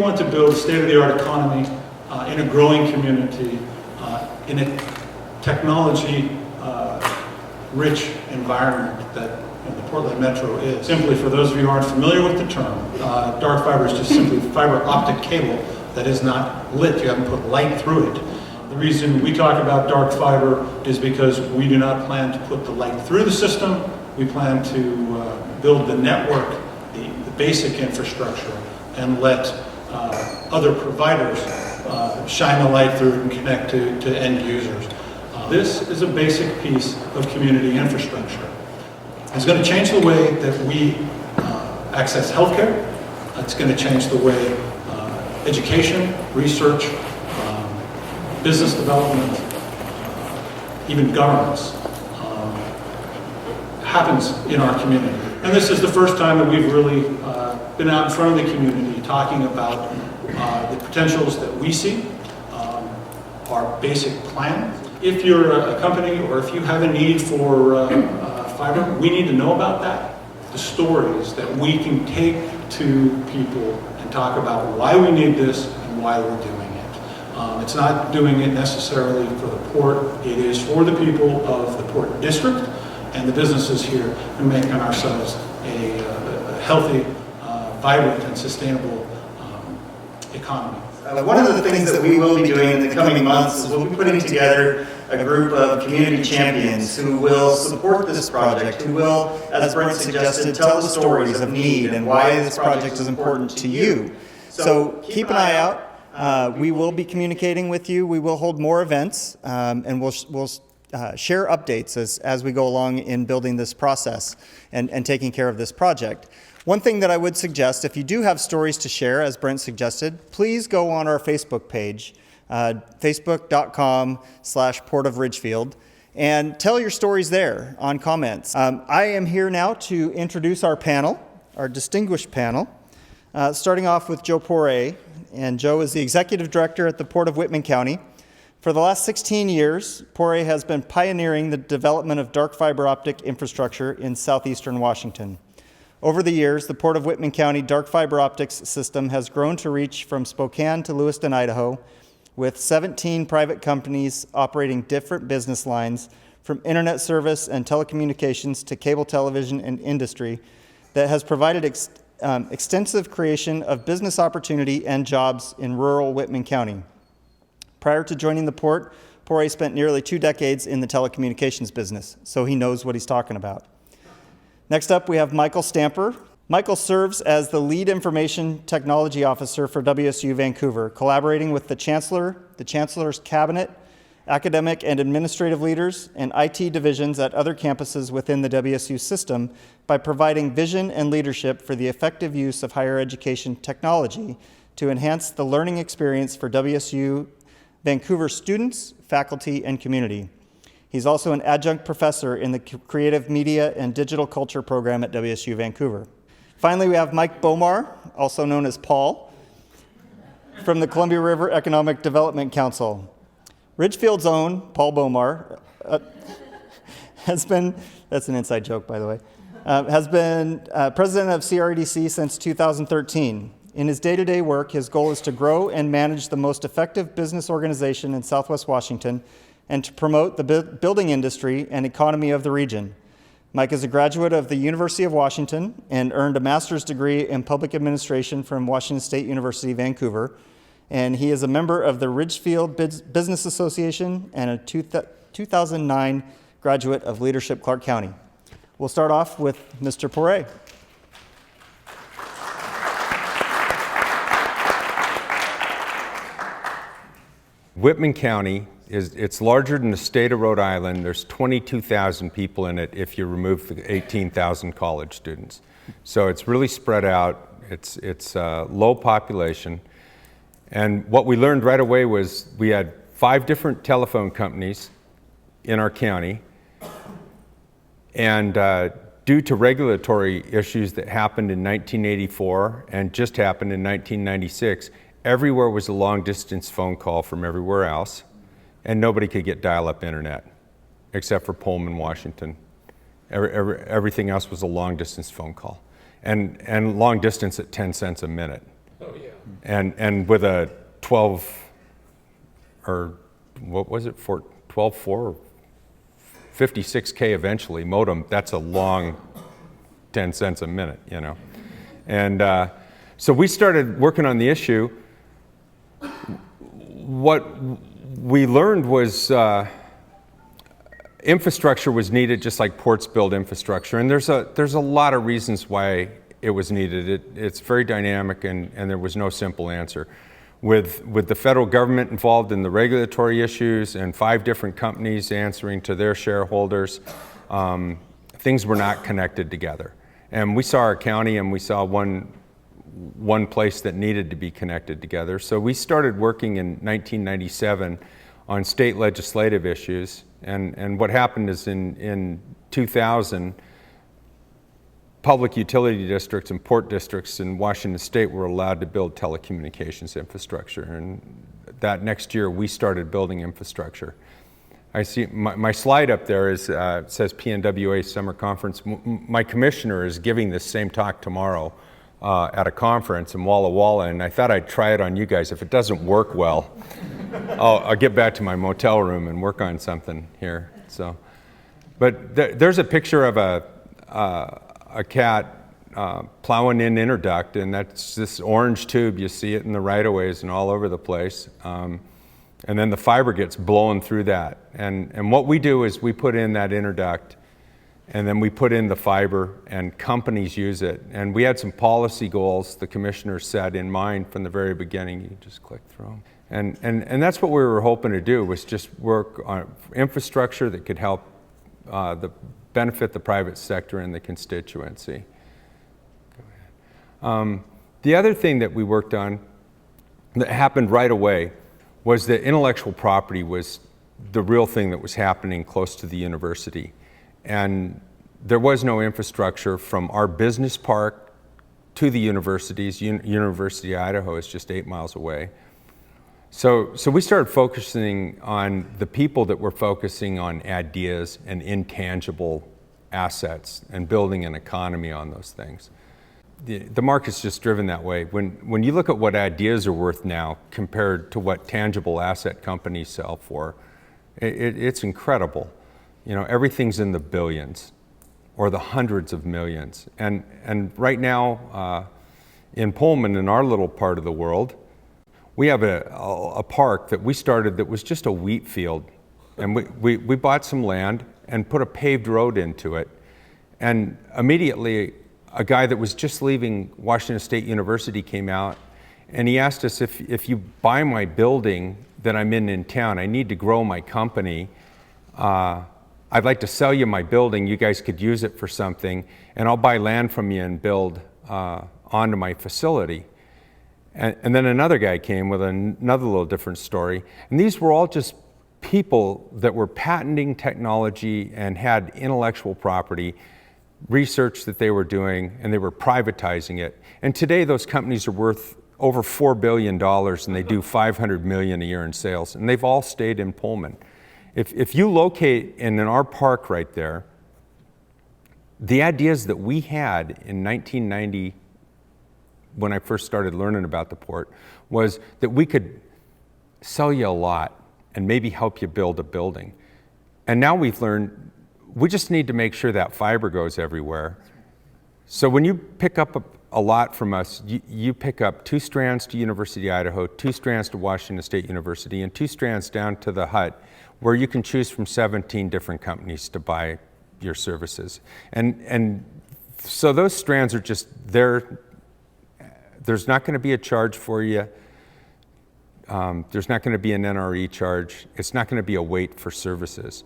want to build a state-of-the-art economy in a growing community, in a technology-rich environment that the Portland Metro is. Simply, for those of you who aren't familiar with the term, dark fiber is just simply fiber optic cable that is not lit. You haven't put light through it. The reason we talk about dark fiber is because we do not plan to put the light through the system. We plan to build the network, the basic infrastructure, and let other providers shine the light through and connect to end users. This is a basic piece of community infrastructure. It's going to change the way that we access healthcare. It's going to change the way education, research, business development, even governance happens in our community. And this is the first time that we've really been out in front of the community talking about the potentials that we see, our basic plan. If you're a company or if you have a need for fiber, we need to know about that. The stories that we can take to people and talk about why we need this and why we're doing it. It's not doing it necessarily for the port, it is for the people of the Port District and the businesses here, and making ourselves a healthy, vibrant, and sustainable economy. One of the things that we will be doing in the coming months is we'll be putting together a group of community champions who will support this project, who will, as Brent suggested, tell the stories of need and why this project is important to you. So keep an eye out. We will be communicating with you. We will hold more events, and we'll share updates as we go along in building this process and taking care of this project. One thing that I would suggest, if you do have stories to share, as Brent suggested, please go on our Facebook page, facebook.com/Port of Ridgefield, and tell your stories there on comments. I am here now to introduce our panel, our distinguished panel, starting off with Joe Poire. And Joe is the Executive Director at the Port of Whitman County. For the last 16 years, Poire has been pioneering the development of dark fiber optic infrastructure in southeastern Washington. Over the years, the Port of Whitman County dark fiber optics system has grown to reach from Spokane to Lewiston, Idaho, with 17 private companies operating different business lines, from internet service and telecommunications to cable television and industry, that has provided extensive creation of business opportunity and jobs in rural Whitman County. Prior to joining the port, Poire spent nearly 2 decades in the telecommunications business, so he knows what he's talking about. Next up, we have Michael Stamper. Michael serves as the Lead Information Technology Officer for WSU Vancouver, collaborating with the Chancellor, the Chancellor's Cabinet, academic and administrative leaders, and IT divisions at other campuses within the WSU system by providing vision and leadership for the effective use of higher education technology to enhance the learning experience for WSU Vancouver students, faculty, and community. He's also an adjunct professor in the Creative Media and Digital Culture program at WSU Vancouver. Finally, we have Mike Bomar, also known as Paul, from the Columbia River Economic Development Council. Ridgefield's own Paul Bomar has been, that's an inside joke, by the way, has been president of CRDC since 2013. In his day-to-day work, his goal is to grow and manage the most effective business organization in Southwest Washington and to promote the building industry and economy of the region. Mike is a graduate of the University of Washington and earned a master's degree in public administration from Washington State University, Vancouver, and he is a member of the Ridgefield Business Association and a 2009 graduate of Leadership Clark County. We'll start off with Mr. Poire. Whitman County it's larger than the state of Rhode Island. There's 22,000 people in it if you remove the 18,000 college students. So it's really spread out. It's low population. And what we learned right away was we had 5 different telephone companies in our county. And due to regulatory issues that happened in 1984 and just happened in 1996, everywhere was a long distance phone call from everywhere else, and nobody could get dial-up internet except for Pullman, Washington. Everything else was a long distance phone call, and long distance at 10 cents a minute. Oh yeah. And with a 12, or what was it, 12.4 or 56K eventually modem, that's a long 10 cents a minute, you know. And so we started working on the issue. What we learned was infrastructure was needed, just like ports build infrastructure. And there's a lot of reasons why it was needed. It's very dynamic, and there was no simple answer. With the federal government involved in the regulatory issues and 5 different companies answering to their shareholders, things were not connected together. And we saw our county, and we saw one place that needed to be connected together. So we started working in 1997 on state legislative issues. And what happened is in 2000, public utility districts and port districts in Washington State were allowed to build telecommunications infrastructure. And that next year, we started building infrastructure. I see my slide up there is, it says PNWA Summer Conference. My commissioner is giving this same talk tomorrow at a conference in Walla Walla, and I thought I'd try it on you guys. If it doesn't work well, I'll get back to my motel room and work on something here. So, but there's a picture of a cat plowing in interduct, and that's this orange tube. You see it in the right-of-ways and all over the place. And then the fiber gets blown through that. And what we do is we put in that interduct, and then we put in the fiber, and companies use it. And we had some policy goals the commissioner set in mind from the very beginning. You just click through them. And that's what we were hoping to do, was just work on infrastructure that could help benefit the private sector and the constituency. The other thing that we worked on that happened right away was that intellectual property was the real thing that was happening close to the university. And there was no infrastructure from our business park to the universities. University of Idaho is just 8 miles away. So we started focusing on the people that were focusing on ideas and intangible assets and building an economy on those things. The market's just driven that way. When you look at what ideas are worth now compared to what tangible asset companies sell for, it's incredible. You know, everything's in the billions or the hundreds of millions. And right now in Pullman, in our little part of the world, we have a park that we started that was just a wheat field. And we bought some land and put a paved road into it. And immediately, a guy that was just leaving Washington State University came out, and he asked us, if you buy my building that I'm in town, I need to grow my company. I'd like to sell you my building. You guys could use it for something, and I'll buy land from you and build onto my facility. And then another guy came with another little different story. And these were all just people that were patenting technology and had intellectual property, research that they were doing, and they were privatizing it. And today those companies are worth over $4 billion, and they do $500 million a year in sales. And they've all stayed in Pullman. If you locate in our park right there, the ideas that we had in 1990, when I first started learning about the port, was that we could sell you a lot and maybe help you build a building. And now we've learned we just need to make sure that fiber goes everywhere. So when you pick up a lot from us, you pick up 2 strands to University of Idaho, 2 strands to Washington State University, and 2 strands down to the hut, where you can choose from 17 different companies to buy your services. And so those strands are just there. There's not going to be a charge for you. There's not going to be an NRE charge. It's not going to be a wait for services.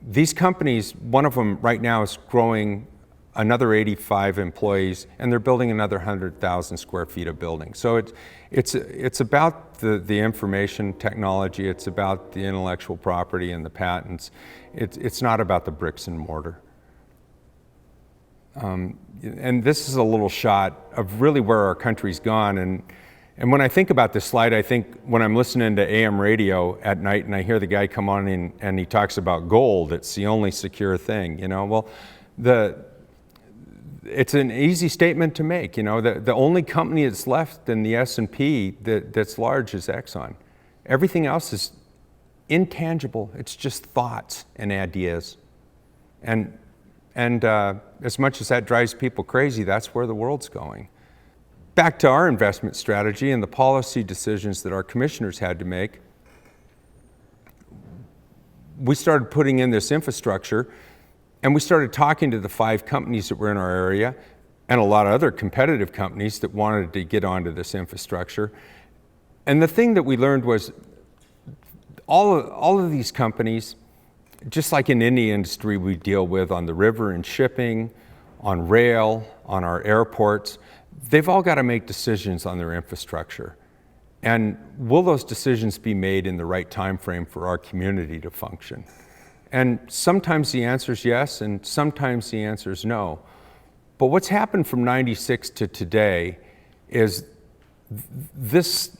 These companies, one of them right now is growing another 85 employees, and they're building another 100,000 square feet of building. So it's about the information technology. It's about the intellectual property and the patents. It's not about the bricks and mortar. And this is a little shot of really where our country's gone. And when I think about this slide, I think when I'm listening to AM radio at night and I hear the guy come on and he talks about gold, it's the only secure thing, you know. Well, it's an easy statement to make. You know, the only company that's left in the S&P that's large is Exxon. Everything else is intangible. It's just thoughts and ideas. And as much as that drives people crazy, that's where the world's going. Back to our investment strategy and the policy decisions that our commissioners had to make, we started putting in this infrastructure, and we started talking to the 5 companies that were in our area and a lot of other competitive companies that wanted to get onto this infrastructure. And the thing that we learned was all of these companies, just like in any industry we deal with on the river and shipping, on rail, on our airports, they've all got to make decisions on their infrastructure. And will those decisions be made in the right time frame for our community to function? And sometimes the answer is yes, and sometimes the answer is no. But what's happened from '96 to today is this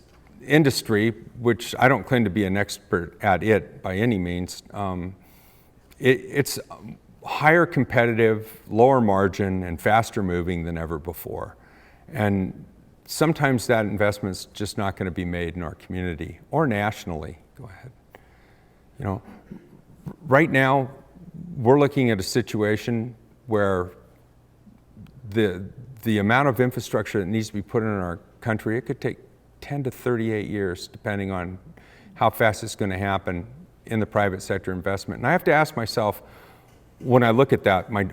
industry, which I don't claim to be an expert at it by any means, it's higher competitive, lower margin, and faster moving than ever before. And sometimes that investment's just not going to be made in our community or nationally. Go ahead. You know, right now we're looking at a situation where the amount of infrastructure that needs to be put in our country, it could take 10 to 38 years, depending on how fast it's going to happen in the private sector investment. And I have to ask myself, when I look at that, my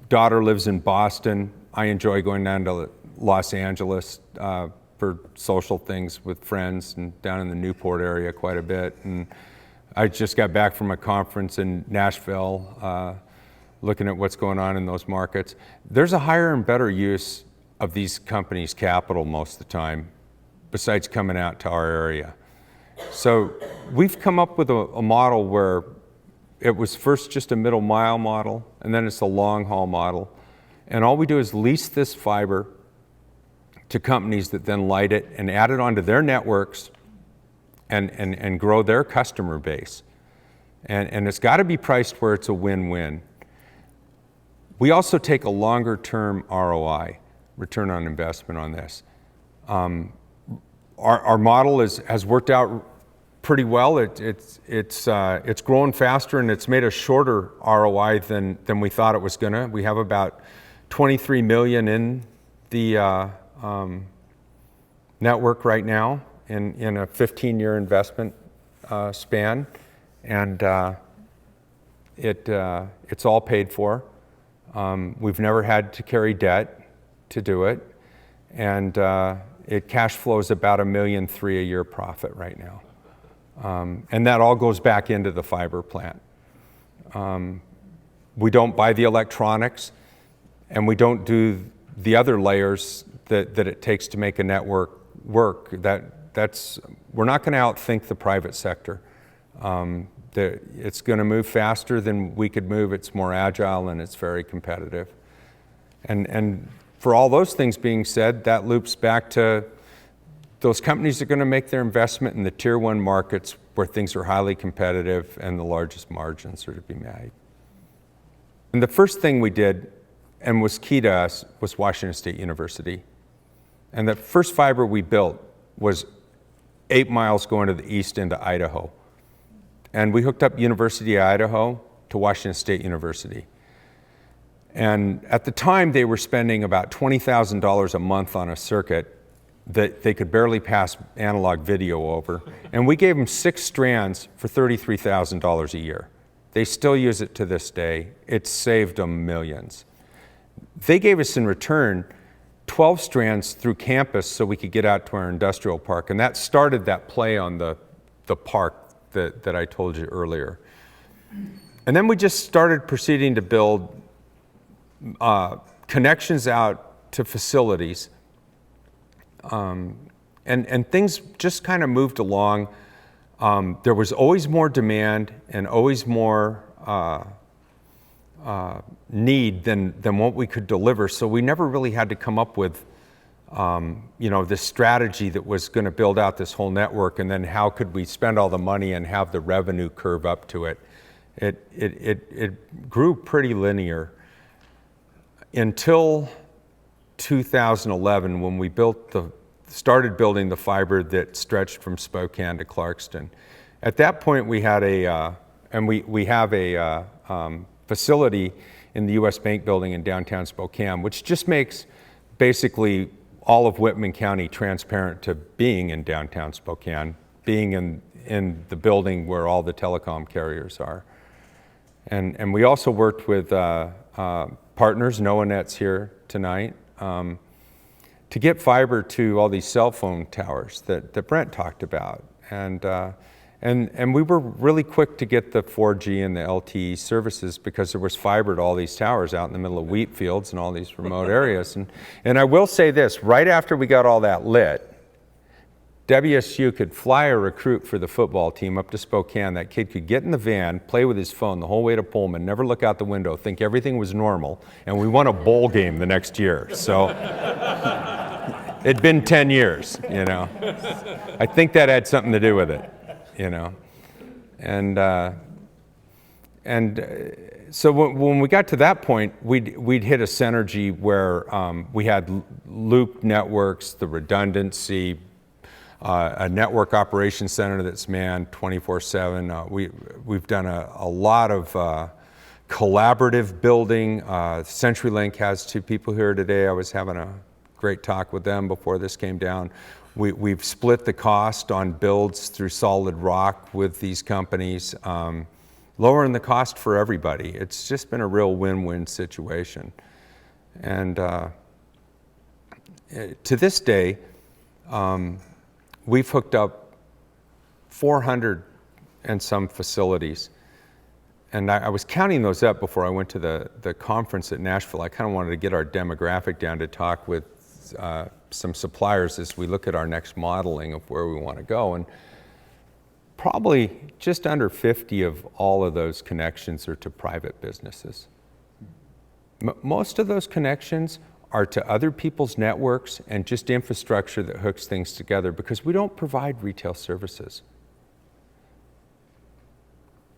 daughter lives in Boston. I enjoy going down to Los Angeles for social things with friends, and down in the Newport area quite a bit. And I just got back from a conference in Nashville, looking at what's going on in those markets. There's a higher and better use of these companies' capital most of the time, besides coming out to our area. So we've come up with a model where it was first just a middle mile model, and then it's a long haul model. And all we do is lease this fiber to companies that then light it and add it onto their networks and grow their customer base. And it's got to be priced where it's a win-win. We also take a longer term ROI, return on investment, on this. Our model has worked out pretty well. It's grown faster, and it's made a shorter ROI than we thought it was gonna. We have about 23 million in the network right now in a 15-year investment span, and it's all paid for. We've never had to carry debt to do it, and it cash flows about $1.3 million a year profit right now. And that all goes back into the fiber plant. We don't buy the electronics, and we don't do the other layers that it takes to make a network work. We're not going to outthink the private sector. It's going to move faster than we could move. It's more agile, and it's very competitive. And for all those things being said, that loops back to those companies are going to make their investment in the tier 1 markets where things are highly competitive and the largest margins are to be made. And the first thing we did, and was key to us, was Washington State University. And the first fiber we built was 8 miles going to the east into Idaho. And we hooked up University of Idaho to Washington State University. And at the time, they were spending about $20,000 a month on a circuit that they could barely pass analog video over. And we gave them 6 strands for $33,000 a year. They still use it to this day. It saved them millions. They gave us in return 12 strands through campus so we could get out to our industrial park. And that started that play on the park that I told you earlier. And then we just started proceeding to build connections out to facilities. And things just kind of moved along. There was always more demand and always more need than what we could deliver. So we never really had to come up with this strategy that was going to build out this whole network, and then how could we spend all the money and have the revenue curve up to it. It grew pretty linear. until 2011, when we started building the fiber that stretched from Spokane to Clarkston. At that point, we had we have a facility in the U.S. Bank Building in downtown Spokane, which just makes basically all of Whitman County transparent to being in downtown Spokane, being in the building where all the telecom carriers are. And we also worked with partners, NoAnet's here tonight, to get fiber to all these cell phone towers that Brent talked about. And we were really quick to get the 4G and the LTE services because there was fiber to all these towers out in the middle of wheat fields and all these remote areas. And I will say this, right after we got all that lit, WSU could fly a recruit for the football team up to Spokane. That kid could get in the van, play with his phone the whole way to Pullman, never look out the window, think everything was normal, and we won a bowl game the next year. So it'd been 10 years, you know. I think that had something to do with it, you know. And so when we got to that point, we'd hit a synergy where we had loop networks, the redundancy, a network operations center that's manned 24/7. We've done a lot of collaborative building. CenturyLink has 2 people here today. I was having a great talk with them before this came down. We've split the cost on builds through Solid Rock with these companies, lowering the cost for everybody. It's just been a real win-win situation. And to this day, we've hooked up 400 and some facilities. And I was counting those up before I went to the conference at Nashville. I kind of wanted to get our demographic down to talk with some suppliers as we look at our next modeling of where we want to go. And probably just under 50 of all of those connections are to private businesses. Most of those connections are to other people's networks and just infrastructure that hooks things together because we don't provide retail services.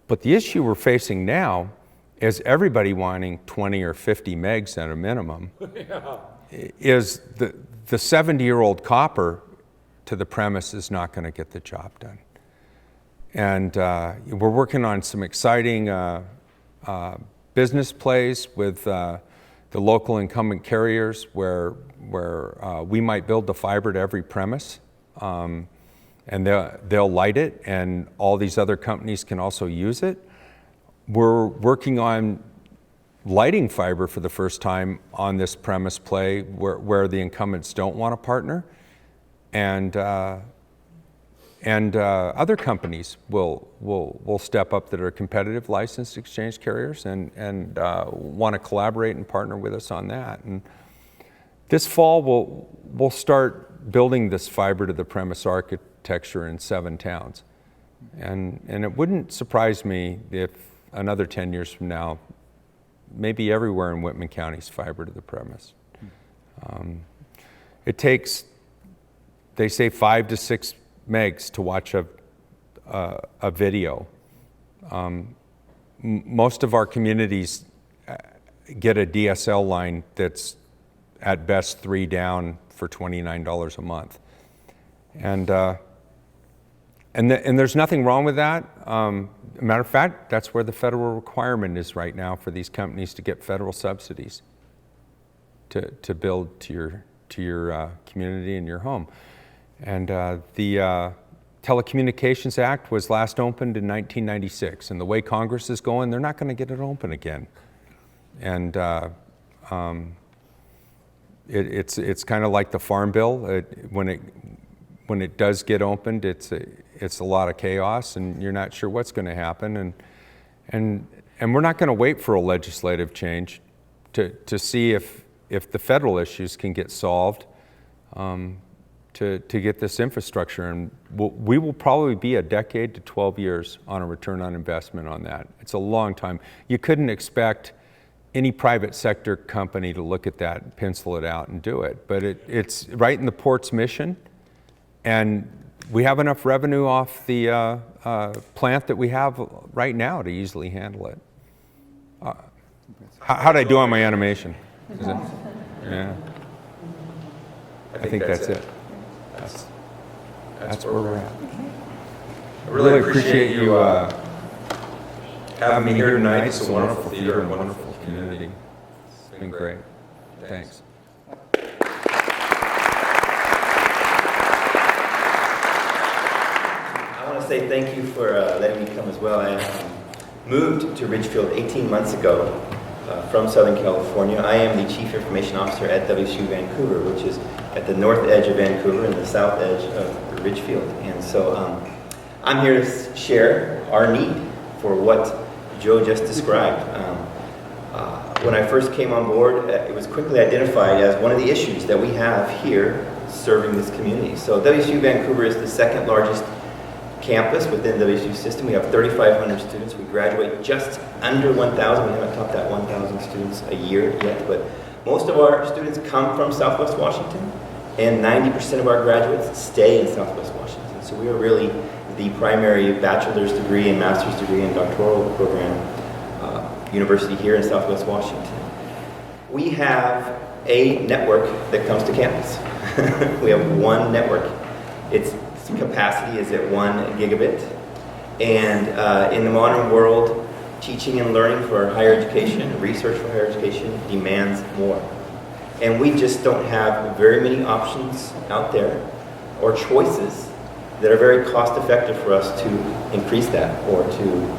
But the issue we're facing now is everybody wanting 20 or 50 megs at a minimum. Yeah. Is the 70-year-old copper to the premise is not going to get the job done. And we're working on some exciting business plays with the local incumbent carriers where we might build the fiber to every premise and they'll light it and all these other companies can also use it. We're working on lighting fiber for the first time on this premise play where the incumbents don't want to partner, and other companies will step up that are competitive licensed exchange carriers and want to collaborate and partner with us on that. And this fall we'll start building this fiber to the premise architecture in 7 towns, and it wouldn't surprise me if another 10 years from now, maybe everywhere in Whitman County is fiber to the premise. It takes, they say, 5 to 6 megs to watch a video. Most of our communities get a DSL line that's at best 3 down for $29 a month. And there's nothing wrong with that. Matter of fact, that's where the federal requirement is right now for these companies to get federal subsidies to build to your community and your home. And the Telecommunications Act was last opened in 1996, and the way Congress is going, they're not going to get it open again. And it's kind of like the Farm Bill. When it does get opened, it's a lot of chaos, and you're not sure what's going to happen. And we're not going to wait for a legislative change to see if the federal issues can get solved to get this infrastructure. And we will probably be a decade to 12 years on a return on investment on that. It's a long time. You couldn't expect any private sector company to look at that and pencil it out and do it. But it's right in the port's mission. And we have enough revenue off the plant that we have right now to easily handle it. How'd I do on my animation? Is it? Yeah. I think that's it. That's where we're at. I really appreciate you having me here tonight. It's a wonderful theater and wonderful community. It's been great. Thanks. I want to say thank you for letting me come as well. I moved to Ridgefield 18 months ago from Southern California. I am the Chief Information Officer at WSU Vancouver, which is at the north edge of Vancouver and the south edge of Ridgefield. And so I'm here to share our need for what Joe just described. When I first came on board, it was quickly identified as one of the issues that we have here serving this community. So WSU Vancouver is the second largest campus within the WSU system. We have 3,500 students. We graduate just under 1,000. We haven't topped that 1,000 students a year yet, but most of our students come from Southwest Washington, and 90% of our graduates stay in Southwest Washington. So we are really the primary bachelor's degree and master's degree and doctoral program university here in Southwest Washington. We have a network that comes to campus. We have one network. Its capacity is at 1 gigabit. And in the modern world, teaching and learning for higher education, research for higher education demands more. And we just don't have very many options out there or choices that are very cost effective for us to increase that or to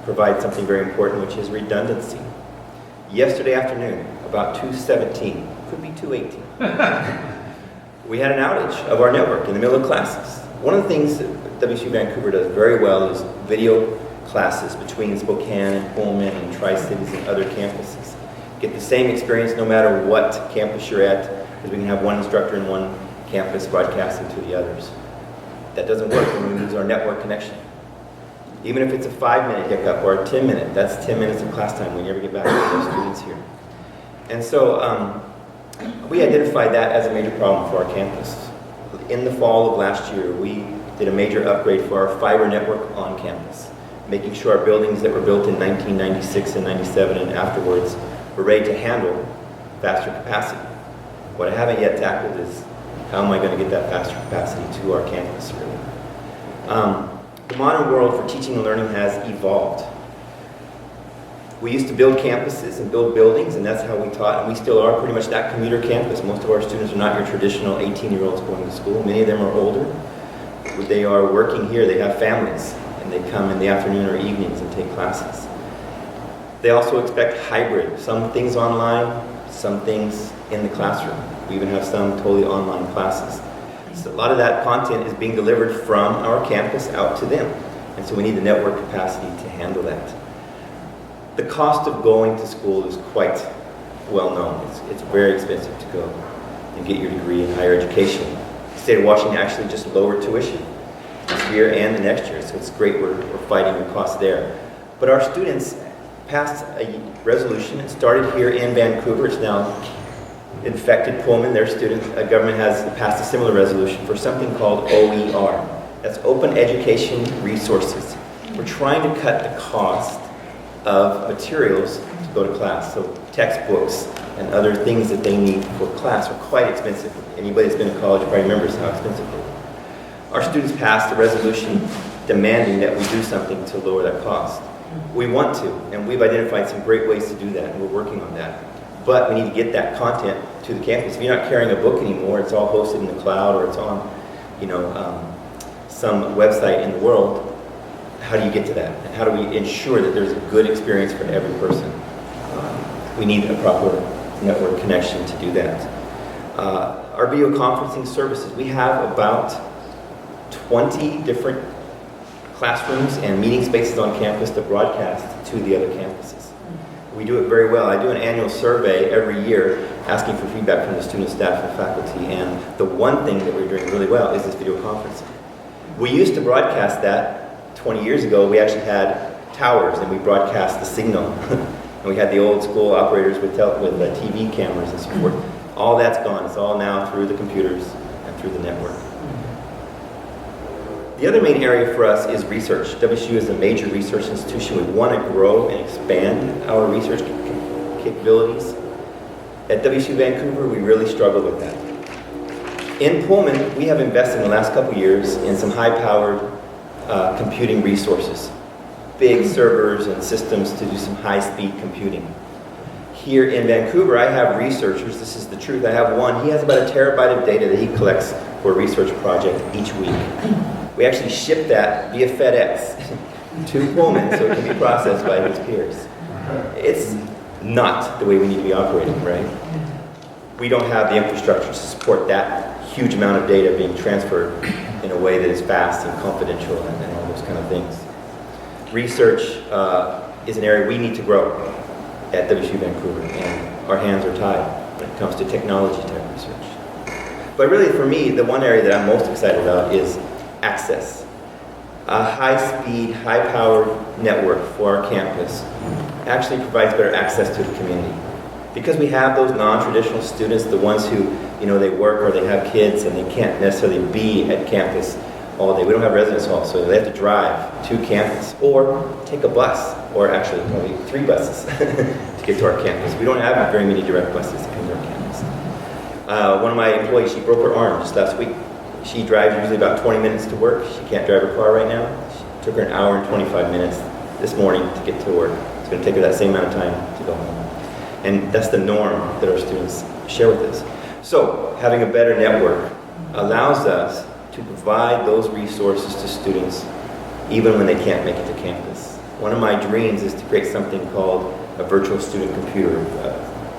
provide something very important, which is redundancy. Yesterday afternoon, about 2:17, could be 2:18, we had an outage of our network in the middle of classes. One of the things that WSU Vancouver does very well is video classes between Spokane and Pullman and Tri-Cities and other campuses. Get the same experience no matter what campus you're at, because we can have one instructor in one campus broadcasting to the others. That doesn't work when we lose our network connection. Even if it's a 5-minute hiccup or a 10-minute, that's 10 minutes of class time we never get back to those students here. And so we identified that as a major problem for our campus. In the fall of last year, we did a major upgrade for our fiber network on campus, making sure our buildings that were built in 1996 and 97 and afterwards were ready to handle faster capacity. What I haven't yet tackled is how am I going to get that faster capacity to our campus, really? The modern world for teaching and learning has evolved. We used to build campuses and build buildings, and that's how we taught, and we still are pretty much that commuter campus. Most of our students are not your traditional 18-year-olds going to school. Many of them are older. They are working here. They have families, and they come in the afternoon or evenings and take classes. They also expect hybrid, some things online, some things in the classroom. We even have some totally online classes. So a lot of that content is being delivered from our campus out to them. And so we need the network capacity to handle that. The cost of going to school is quite well known. It's very expensive to go and get your degree in higher education. The state of Washington actually just lowered tuition this year and the next year, so it's great we're fighting the cost there. But our students passed a resolution. It started here in Vancouver. It's now infected Pullman. Their student government has passed a similar resolution for something called OER. That's Open Education Resources. We're trying to cut the cost of materials to go to class. So textbooks and other things that they need for class are quite expensive. Anybody that's been to college probably remembers how expensive they are. Our students passed a resolution demanding that we do something to lower that cost. We want to, and we've identified some great ways to do that, and we're working on that. But we need to get that content to the campus. If you're not carrying a book anymore, it's all hosted in the cloud or it's on, some website in the world. How do you get to that? And how do we ensure that there's a good experience for every person? We need a proper network connection to do that. Our video conferencing services, we have about 20 different classrooms and meeting spaces on campus to broadcast to the other campuses. We do it very well. I do an annual survey every year asking for feedback from the student, staff, and faculty, and the one thing that we're doing really well is this video conferencing. We used to broadcast that 20 years ago. We actually had towers and we broadcast the signal. And we had the old school operators with TV cameras and so forth. All that's gone. It's all now through the computers and through the network. The other main area for us is research. WSU is a major research institution. We want to grow and expand our research capabilities. At WSU Vancouver, we really struggle with that. In Pullman, we have invested in the last couple years in some high-powered computing resources, big servers and systems to do some high-speed computing. Here in Vancouver, I have researchers, this is the truth, I have one, he has about a terabyte of data that he collects for a research project each week. We actually ship that via FedEx to Pullman so it can be processed by his peers. It's not the way we need to be operating, right? We don't have the infrastructure to support that huge amount of data being transferred in a way that is fast and confidential and all those kind of things. Research is an area we need to grow at WSU Vancouver, and our hands are tied when it comes to technology type research. But really for me, the one area that I'm most excited about is access. A high-speed, high-powered network for our campus actually provides better access to the community. Because we have those non-traditional students, the ones who, they work or they have kids and they can't necessarily be at campus all day. We don't have residence halls, so they have to drive to campus or take a bus, or actually probably 3 buses to get to our campus. We don't have very many direct buses to come to our campus. One of my employees, she broke her arm just last week. She drives usually about 20 minutes to work. She can't drive her car right now. It took her an hour and 25 minutes this morning to get to work. It's going to take her that same amount of time to go home. And that's the norm that our students share with us. So having a better network allows us to provide those resources to students even when they can't make it to campus. One of my dreams is to create something called a virtual student computer.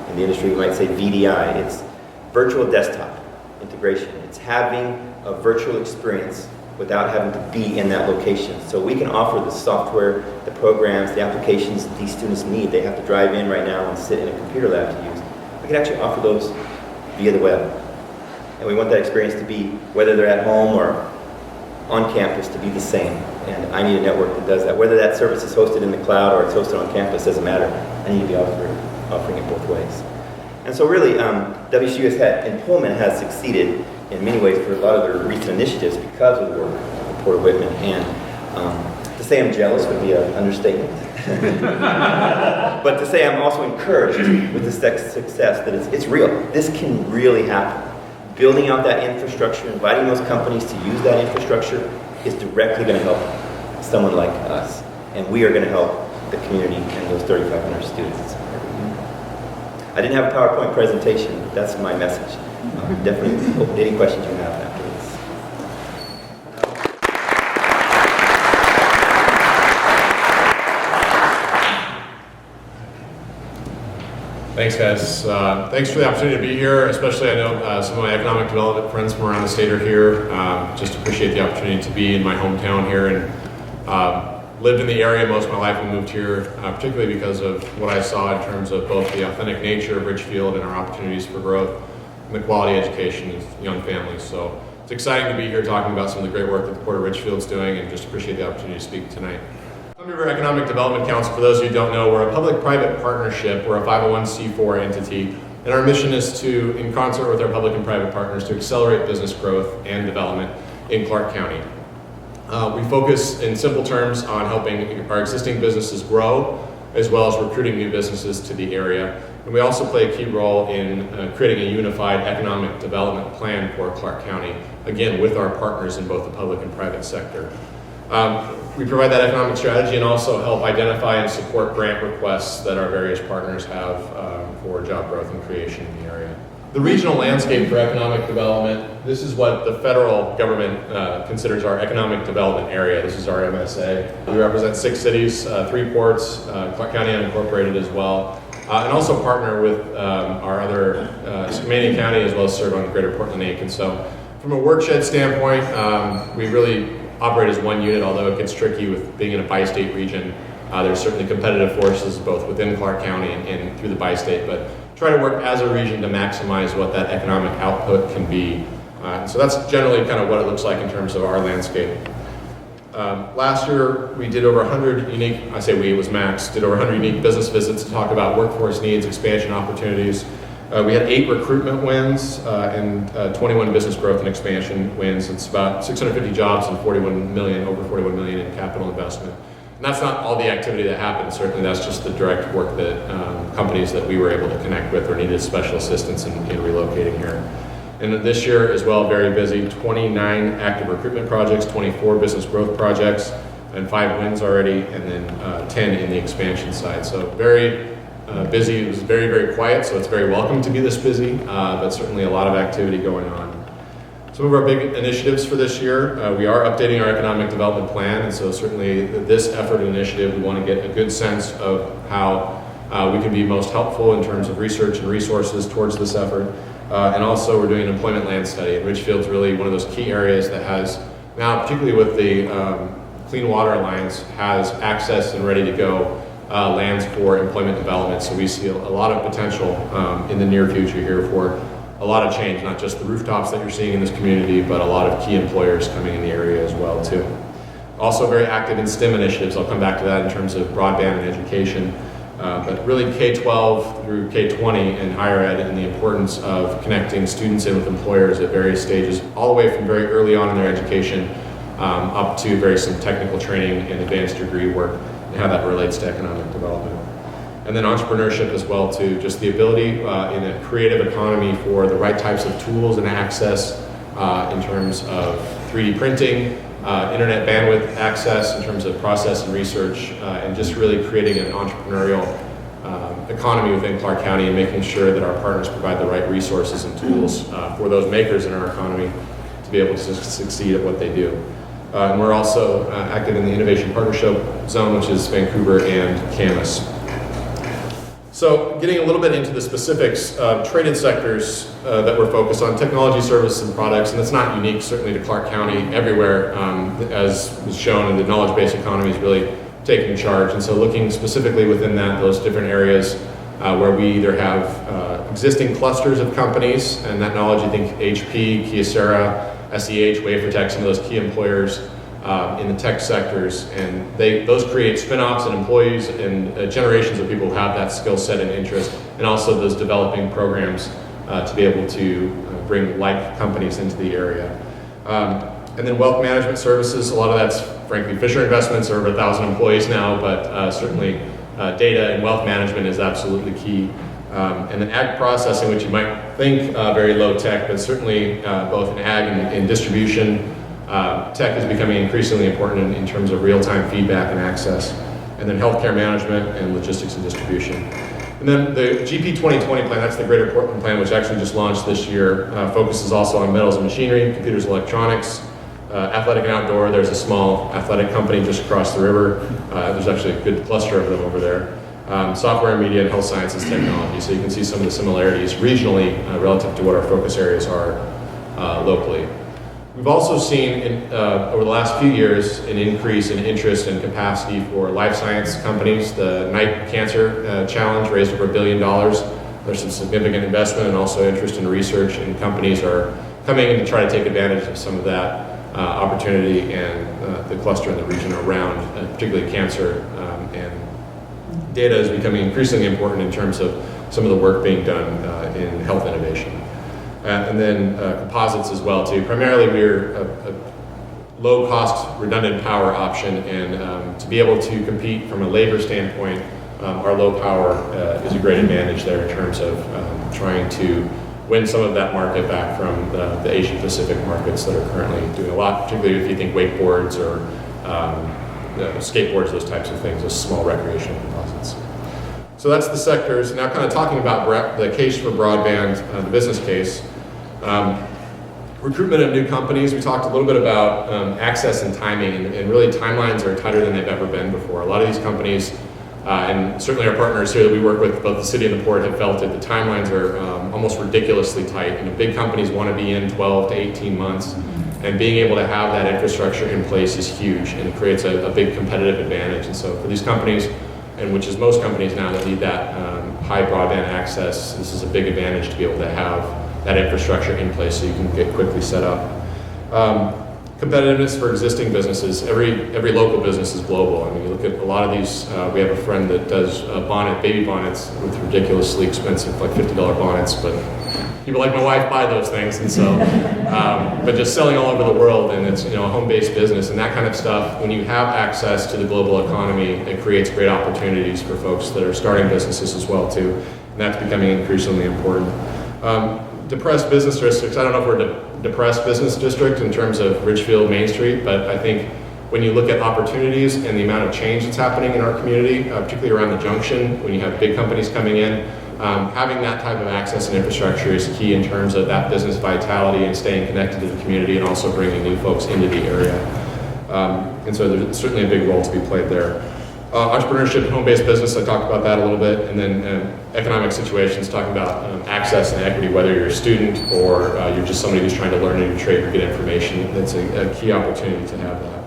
In the industry, we might say VDI. It's virtual desktop integration. It's having a virtual experience without having to be in that location. So we can offer the software, the programs, the applications that these students need. They have to drive in right now and sit in a computer lab to use. We can actually offer those via the web. And we want that experience to be, whether they're at home or on campus, to be the same. And I need a network that does that. Whether that service is hosted in the cloud or it's hosted on campus, doesn't matter. I need to be offering it both ways. And so really, WSU in Pullman has succeeded in many ways for a lot of their recent initiatives because of the work of the Port of Whitman. And to say I'm jealous would be an understatement. But to say I'm also encouraged with the success that it's real. This can really happen. Building out that infrastructure, inviting those companies to use that infrastructure is directly going to help someone like us. And we are going to help the community and those 3,500 students. I didn't have a PowerPoint presentation, but that's my message. Definitely any questions you have after this. Thanks, guys. Thanks for the opportunity to be here, especially I know some of my economic development friends from around the state are here. Just appreciate the opportunity to be in my hometown here, and lived in the area most of my life and moved here, particularly because of what I saw in terms of both the authentic nature of Ridgefield and our opportunities for growth and the quality education of young families. So it's exciting to be here talking about some of the great work that the Port of Ridgefield's doing, and just appreciate the opportunity to speak tonight. Thunder River Economic Development Council, for those of you who don't know, we're a public-private partnership. We're a 501c4 entity, and our mission is to, in concert with our public and private partners, to accelerate business growth and development in Clark County. We focus, in simple terms, on helping our existing businesses grow, as well as recruiting new businesses to the area. And we also play a key role in creating a unified economic development plan for Clark County, again, with our partners in both the public and private sector. We provide that economic strategy and also help identify and support grant requests that our various partners have for job growth and creation in the area. The regional landscape for economic development, this is what the federal government considers our economic development area. This is our MSA. We represent 6 cities, 3 ports, Clark County unincorporated as well, and also partner with our other Skamania County, as well as serve on Greater Portland Lake. And so from a workshed standpoint, we really operate as one unit, although it gets tricky with being in a bi-state region. There's certainly competitive forces both within Clark County and through the bi-state, but try to work as a region to maximize what that economic output can be. So that's generally kind of what it looks like in terms of our landscape. Last year, we did over 100 unique, I say we, it was Max, did over 100 unique business visits to talk about workforce needs, expansion opportunities. We had 8 recruitment wins and 21 business growth and expansion wins. It's about 650 jobs and over 41 million in capital investment. And that's not all the activity that happened. Certainly that's just the direct work that companies that we were able to connect with or needed special assistance in relocating here. And then this year as well, very busy, 29 active recruitment projects, 24 business growth projects, and 5 wins already, and then 10 in the expansion side. So very busy. It was very, very quiet, so it's very welcome to be this busy, but certainly a lot of activity going on. Some of our big initiatives for this year, we are updating our economic development plan, and so certainly this effort and initiative, we want to get a good sense of how we can be most helpful in terms of research and resources towards this effort. And also we're doing an employment land study, and Ridgefield's really one of those key areas that has, now particularly with the Clean Water Alliance, has access and ready to go lands for employment development. So we see a lot of potential in the near future here for a lot of change, not just the rooftops that you're seeing in this community, but a lot of key employers coming in the area as well too. Also very active in STEM initiatives. I'll come back to that in terms of broadband and education. But really K-12 through K-20 in higher ed, and the importance of connecting students in with employers at various stages, all the way from very early on in their education up to some technical training and advanced degree work, and how that relates to economic development. And then entrepreneurship as well too, just the ability in a creative economy for the right types of tools and access in terms of 3D printing, internet bandwidth access in terms of process and research, and just really creating an entrepreneurial economy within Clark County, and making sure that our partners provide the right resources and tools for those makers in our economy to be able to succeed at what they do. And we're also active in the Innovation Partnership Zone, which is Vancouver and Camas. So getting a little bit into the specifics, traded sectors that we're focused on, technology, services, and products, and it's not unique certainly to Clark County. Everywhere, as was shown, the knowledge-based economy is really taking charge. And so looking specifically within those different areas where we either have existing clusters of companies, and that knowledge, I think HP, Kyocera, SEH, Wafertech, some of those key employers in the tech sectors, and those create spin-offs and employees and generations of people who have that skill set and interest, and also those developing programs to be able to bring like companies into the area. And then wealth management services, a lot of that's frankly Fisher Investments, are over 1,000 employees now, but certainly data and wealth management is absolutely key. And then ag processing, which you might think very low tech, but certainly both in ag and in distribution, tech is becoming increasingly important in terms of real-time feedback and access. And then healthcare management and logistics and distribution. And then the GP 2020 plan, that's the Greater Portland plan, which actually just launched this year, focuses also on metals and machinery, computers, electronics, athletic and outdoor. There's a small athletic company just across the river. There's actually a good cluster of them over there. Software and media and health sciences technology. So you can see some of the similarities regionally relative to what our focus areas are locally. We've also seen over the last few years an increase in interest and capacity for life science companies. The Night Cancer Challenge raised over $1 billion. There's some significant investment and also interest in research, and companies are coming in to try to take advantage of some of that opportunity and the cluster in the region around particularly cancer, and data is becoming increasingly important in terms of some of the work being done in health innovation. And then composites as well too. Primarily we're a low-cost redundant power option, and to be able to compete from a labor standpoint, our low power is a great advantage there in terms of trying to win some of that market back from the Asia Pacific markets that are currently doing a lot, particularly if you think wakeboards or skateboards, those types of things, those small recreational composites. So that's the sectors. Now kind of talking about the case for broadband, the business case. Recruitment of new companies, we talked a little bit about access and timing, and really timelines are tighter than they've ever been before. A lot of these companies, and certainly our partners here that we work with, both the city and the port, have felt it. The timelines are almost ridiculously tight. Big companies want to be in 12 to 18 months, and being able to have that infrastructure in place is huge, and it creates a big competitive advantage. And so for these companies, and which is most companies now that need that high broadband access, this is a big advantage to be able to have that infrastructure in place so you can get quickly set up. Competitiveness for existing businesses. Every local business is global. I mean, you look at a lot of these, we have a friend that does baby bonnets with ridiculously expensive, like $50 bonnets, but people like my wife buy those things, and so, but just selling all over the world, and it's, you know, a home-based business and that kind of stuff. When you have access to the global economy, it creates great opportunities for folks that are starting businesses as well too, and that's becoming increasingly important. Depressed business districts, I don't know if we're a depressed business district in terms of Ridgefield, Main Street, but I think when you look at opportunities and the amount of change that's happening in our community, particularly around the junction, when you have big companies coming in, having that type of access and infrastructure is key in terms of that business vitality and staying connected to the community and also bringing new folks into the area. And so there's certainly a big role to be played there. Entrepreneurship and home-based business, I talked about that a little bit, and then economic situations, talking about access and equity, whether you're a student or you're just somebody who's trying to learn a new trade or get information. That's a key opportunity to have that.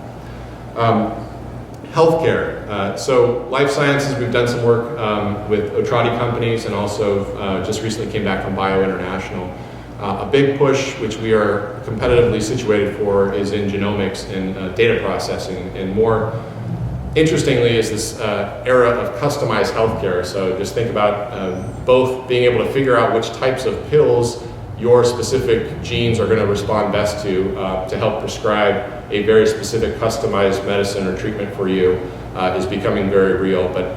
Healthcare. So life sciences, we've done some work with Otrati companies, and also just recently came back from Bio International. A big push, which we are competitively situated for, is in genomics and data processing, and more interestingly is this era of customized healthcare. So just think about both being able to figure out which types of pills your specific genes are going to respond best to help prescribe a very specific customized medicine or treatment for you is becoming very real, but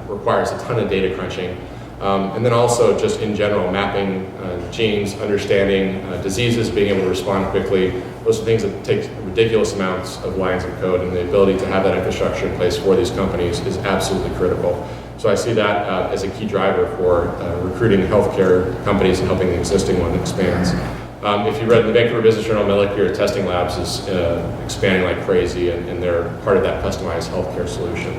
requires a ton of data crunching. And then also just in general, mapping genes, understanding diseases, being able to respond quickly. Those are things that take ridiculous amounts of lines of code, and the ability to have that infrastructure in place for these companies is absolutely critical. So I see that as a key driver for recruiting healthcare companies and helping the existing one expand. If you read the Vancouver Business Journal, molecular testing labs is expanding like crazy, and they're part of that customized healthcare solution.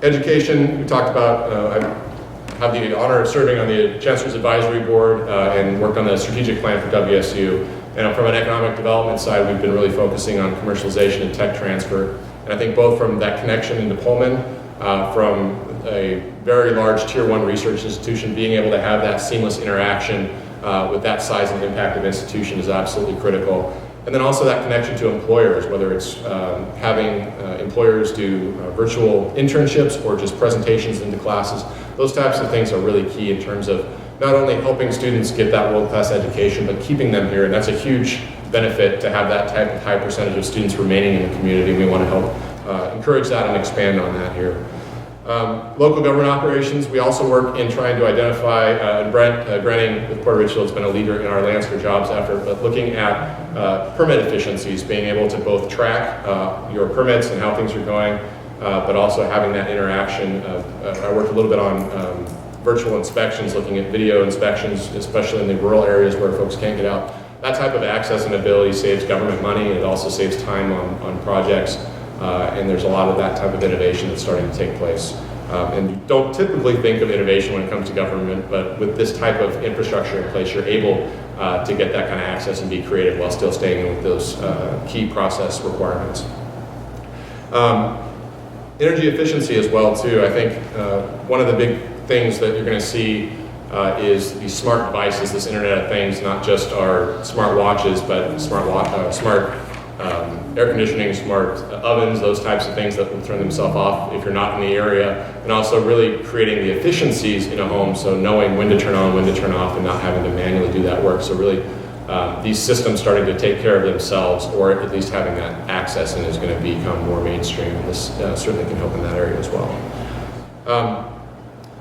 Education, we talked about, I have the honor of serving on the Chancellor's Advisory Board and worked on the strategic plan for WSU. And from an economic development side, we've been really focusing on commercialization and tech transfer. And I think both from that connection into Pullman, from a very large tier 1 research institution, being able to have that seamless interaction with that size and impact of institution is absolutely critical. And then also that connection to employers, whether it's having employers do virtual internships or just presentations into classes. Those types of things are really key in terms of not only helping students get that world-class education, but keeping them here. And that's a huge benefit to have that type of high percentage of students remaining in the community. And we want to help encourage that and expand on that here. Local government operations, we also work in trying to identify, and Brent Grenning with Port of Ridgefield has been a leader in our Lands for Jobs effort, but looking at permit efficiencies, being able to both track your permits and how things are going, but also having that interaction. I worked a little bit on virtual inspections, looking at video inspections, especially in the rural areas where folks can't get out. That type of access and ability saves government money, and it also saves time on projects. And there's a lot of that type of innovation that's starting to take place. And you don't typically think of innovation when it comes to government, but with this type of infrastructure in place, you're able to get that kind of access and be creative while still staying with those key process requirements. Energy efficiency as well, too. I think one of the big things that you're going to see is these smart devices, this Internet of Things, not just our smart watches, but smart air conditioning, smart ovens, those types of things that will turn themselves off if you're not in the area, and also really creating the efficiencies in a home, so knowing when to turn on, when to turn off, and not having to manually do that work. So really, these systems starting to take care of themselves, or at least having that access, and is going to become more mainstream. This certainly can help in that area as well.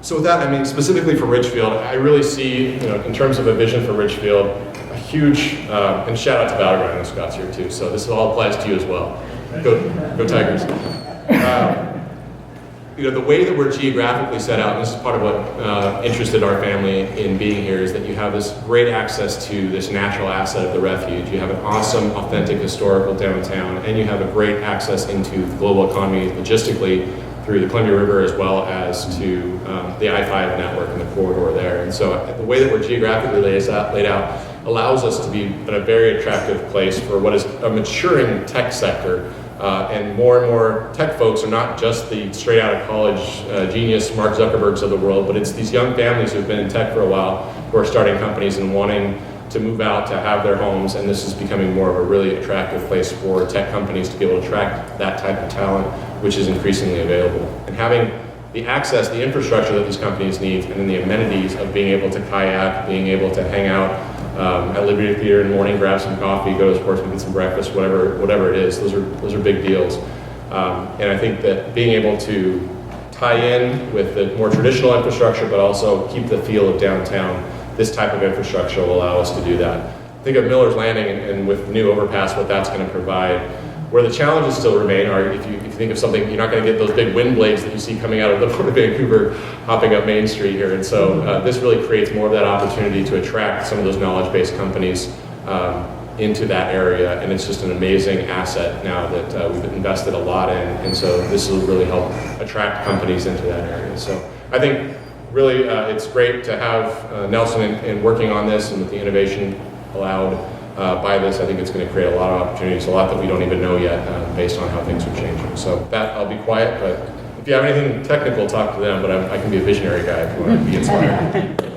So with that, I mean, specifically for Ridgefield, I really see, in terms of a vision for Ridgefield, a huge, and shout out to Battleground, I know Scott's here too, so this all applies to you as well. Go Tigers. The way that we're geographically set out, and this is part of what interested our family in being here, is that you have this great access to this natural asset of the refuge. You have an awesome, authentic, historical downtown, and you have a great access into the global economy logistically through the Columbia River, as well as to the I-5 network and the corridor there. And so the way that we're geographically laid out allows us to be in a very attractive place for what is a maturing tech sector. And more tech folks are not just the straight out of college genius Mark Zuckerbergs of the world, but it's these young families who've been in tech for a while who are starting companies and wanting to move out to have their homes, and this is becoming more of a really attractive place for tech companies to be able to attract that type of talent, which is increasingly available. And having the access, the infrastructure that these companies need, and then the amenities of being able to kayak, being able to hang out at Liberty Theater in the morning, grab some coffee, go to sports, get some breakfast, whatever it is. Those are big deals. And I think that being able to tie in with the more traditional infrastructure, but also keep the feel of downtown, this type of infrastructure will allow us to do that. Think of Miller's Landing and with the new overpass, what that's going to provide. Where the challenges still remain are, if you think of something, you're not going to get those big wind blades that you see coming out of the Port of Vancouver hopping up Main Street here. And so this really creates more of that opportunity to attract some of those knowledge-based companies into that area, and it's just an amazing asset now that we've invested a lot in, and so this will really help attract companies into that area. So I think really it's great to have Nelson in working on this, and with the innovation allowed by this, I think it's going to create a lot of opportunities, a lot that we don't even know yet based on how things are changing. So that, I'll be quiet, but if you have anything technical, talk to them, but I can be a visionary guy if you want to be inspired.